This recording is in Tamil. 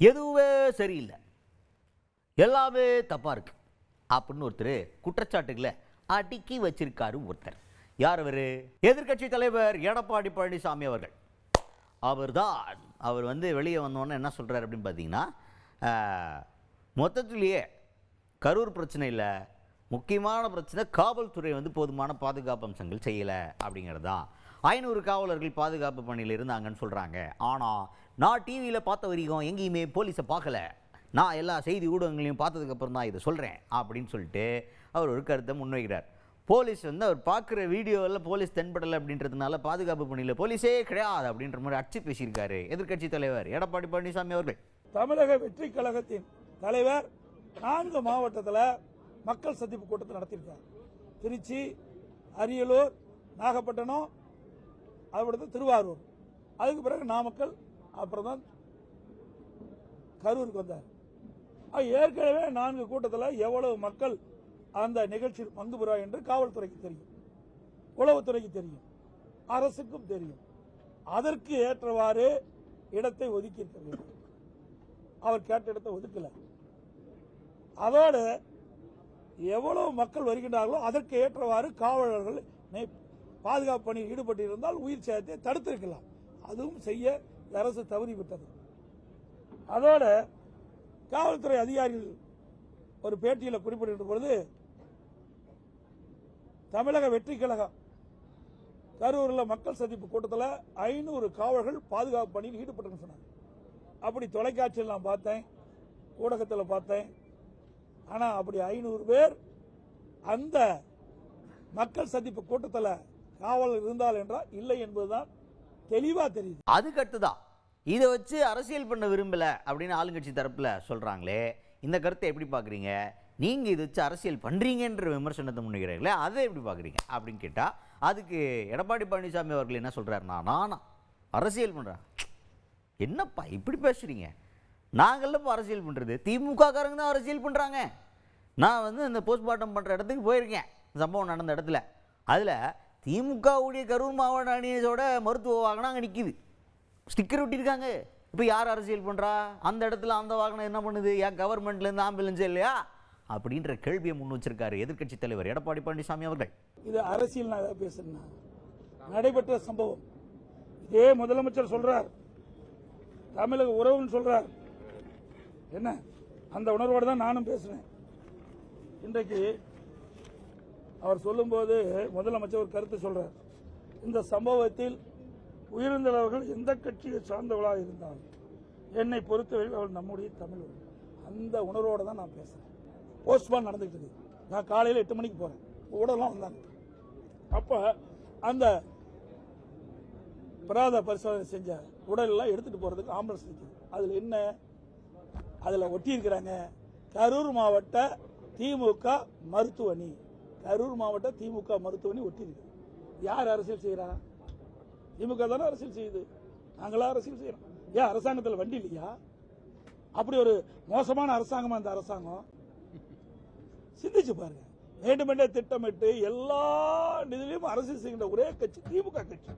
எதுவுமே சரியில்லை, எல்லாமே தப்பா இருக்கு அப்படின்னு ஒருத்தர் குற்றச்சாட்டுகளை அடுக்கி வச்சிருக்காரு ஒருத்தர். யார் அவர்? எதிர்க்கட்சி தலைவர் எடப்பாடி பழனிசாமி அவர்கள். அவர் வெளியே வந்தோன்னே என்ன சொல்றாரு அப்படின்னு பார்த்தீங்கன்னா, மொத்தத்திலேயே கரூர் பிரச்சனை இல்லை, முக்கியமான பிரச்சனை காவல்துறை போதுமான பாதுகாப்பு அம்சங்கள் செய்யலை அப்படிங்கிறது தான். 500 காவலர்கள் பாதுகாப்பு பணியில் இருந்தாங்கன்னு சொல்கிறாங்க. ஆனால் நான் டிவியில் பார்த்த வரைக்கும் எங்கேயுமே போலீஸை பார்க்கல, நான் எல்லா செய்தி ஊடகங்களையும் பார்த்ததுக்கப்புறம் தான் இதை சொல்கிறேன் அப்படின்னு சொல்லிட்டு அவர் ஒரு கருத்தை முன்வைக்கிறார். போலீஸ் அவர் பார்க்குற வீடியோவில் போலீஸ் தென்படலை அப்படின்றதுனால பாதுகாப்பு பணியில் போலீஸே கிடையாது அப்படின்ற மாதிரி அடிச்சு பேசியிருக்காரு எதிர்க்கட்சி தலைவர் எடப்பாடி பழனிசாமி அவர்கள். தமிழக வெற்றி கழகத்தின் தலைவர் 4 மாவட்டத்தில் மக்கள் சந்திப்பு கூட்டத்தை நடத்தியிருக்கார். திருச்சி, அரியலூர், நாகப்பட்டினம், அடுத்து திருவாரூர், அதுக்கு பிறகு நாமக்கல், அப்புறம் தான் கரூருக்கு வந்தார். ஏற்கனவே 4 கூட்டத்தில் எவ்வளவு மக்கள் அந்த நிகழ்ச்சியில் பங்கு பெறுவார் என்று காவல்துறைக்கு தெரியும், உளவுத்துறைக்கு தெரியும், அரசுக்கும் தெரியும். அதற்கு ஏற்றவாறு இடத்தை ஒதுக்கி இருக்கிறார். அவர் கேட்ட இடத்தை ஒதுக்கல. அதோடு எவ்வளவு மக்கள் வருகின்றார்களோ அதற்கு ஏற்றவாறு காவலர்கள் பாதுகாப்பு பணியில் ஈடுபட்டிருந்தால் உயிர் சேதத்தை தடுத்திருக்கலாம். அதுவும் செய்ய அரசு தவறிவிட்டது. அதோட காவல்துறை அதிகாரிகள் ஒரு பேட்டியில் குறிப்பிட்ட பொழுது, தமிழக வெற்றி கழகம் கரூரில் மக்கள் சந்திப்பு கூட்டத்தில் 500 காவலர்கள் பாதுகாப்பு பணியில் ஈடுபட்டு சொன்னாங்க. அப்படி தொலைக்காட்சியில் நான் பார்த்தேன், ஊடகத்தில் பார்த்தேன். ஆனால் அப்படி 500 பேர் அந்த மக்கள் சந்திப்பு கூட்டத்தில் காவலர் இருந்தால் என்றால் இல்லை என்பதுதான் தெளிவா தெரியுது. அதுக்கடுத்துதான் இதை வச்சு அரசியல் பண்ண விரும்பல அப்படின்னு ஆளுங்கட்சி தரப்புல சொல்றாங்களே, இந்த கருத்தை எப்படி பாக்குறீங்க? நீங்க இதை வச்சு அரசியல் பண்றீங்கன்ற விமர்சனத்தை முன்வைக்கிறீங்களே, அதை எப்படி பாக்குறீங்க அப்படின்னு கேட்டா, அதுக்கு எடப்பாடி பழனிசாமி அவர்கள் என்ன சொல்றாருன்னா, நானா அரசியல் பண்றேன். என்னப்பா இப்படி பேசுறீங்க? நாங்கள்லப்பா அரசியல் பண்றது, திமுக காரங்க தான் அரசியல் பண்றாங்க. நான் இந்த போஸ்ட்மார்ட்டம் பண்ற இடத்துக்கு போயிருக்கேன், சம்பவம் நடந்த இடத்துல. அதுல திமுகவுடைய கரூர் மாவட்ட அணியோட மருத்துவ வாகனம் அங்கே நிற்கிது, ஸ்டிக்கர் ஒட்டியிருக்காங்க. இப்போ யார் அரசியல் பண்ணுறா? அந்த இடத்துல அந்த வாகனம் என்ன பண்ணுது? ஏன் கவர்மெண்ட்லேருந்து ஆம்புலன்ஸே இல்லையா அப்படின்ற கேள்வியை முன் வச்சிருக்காரு எதிர்க்கட்சி தலைவர் எடப்பாடி பழனிசாமி அவர்கள். இது அரசியல் நான் பேசுறேன், நடைபெற்ற சம்பவம். இதே முதலமைச்சர் சொல்றார், தமிழக உறவுன்னு சொல்றார். என்ன அந்த உணர்வோடு தான் நானும் பேசுறேன். இன்றைக்கு அவர் சொல்லும்போது முதலமைச்சர் ஒரு கருத்து சொல்றார், இந்த சம்பவத்தில் உயிரிழந்தவர்கள் எந்த கட்சியை சார்ந்தவர்களாக இருந்தாலும் என்னை பொறுத்தவரையில் அவள் நம்முடைய தமிழ். அந்த உணர்வோடு தான் நான் பேசுறேன். போஸ்ட்மார்ட்டம் நடந்துட்டு இருக்கு. நான் காலையில் 8 மணிக்கு போறேன், உடலாம் வந்தாங்க. அப்ப அந்த பிராத பரிசோதனை செஞ்ச உடல் எல்லாம் எடுத்துட்டு போறதுக்கு ஆம்புலன்ஸ் இருக்குது. அதுல என்ன, அதுல ஒட்டி இருக்கிறாங்க கரூர் மாவட்ட திமுக மருத்துவமனை. கரூர் மாவட்ட திமுக மருத்துவமனை ஒட்டி இருக்கு. யார் அரசியல் செய்யறா? திமுக தானே அரசியல் செய்யுது, நாங்களா அரசியல் செய்யறோம். ஏன் அரசாங்கத்தில் வண்டி இல்லையா? அப்படி ஒரு மோசமான அரசாங்கமா இந்த அரசாங்கம்? சிந்திச்சு பாருங்க. வேண்டுமென்றே திட்டமிட்டு எல்லா நிதியிலும் அரசியல் செய்கின்ற ஒரே கட்சி திமுக கட்சி.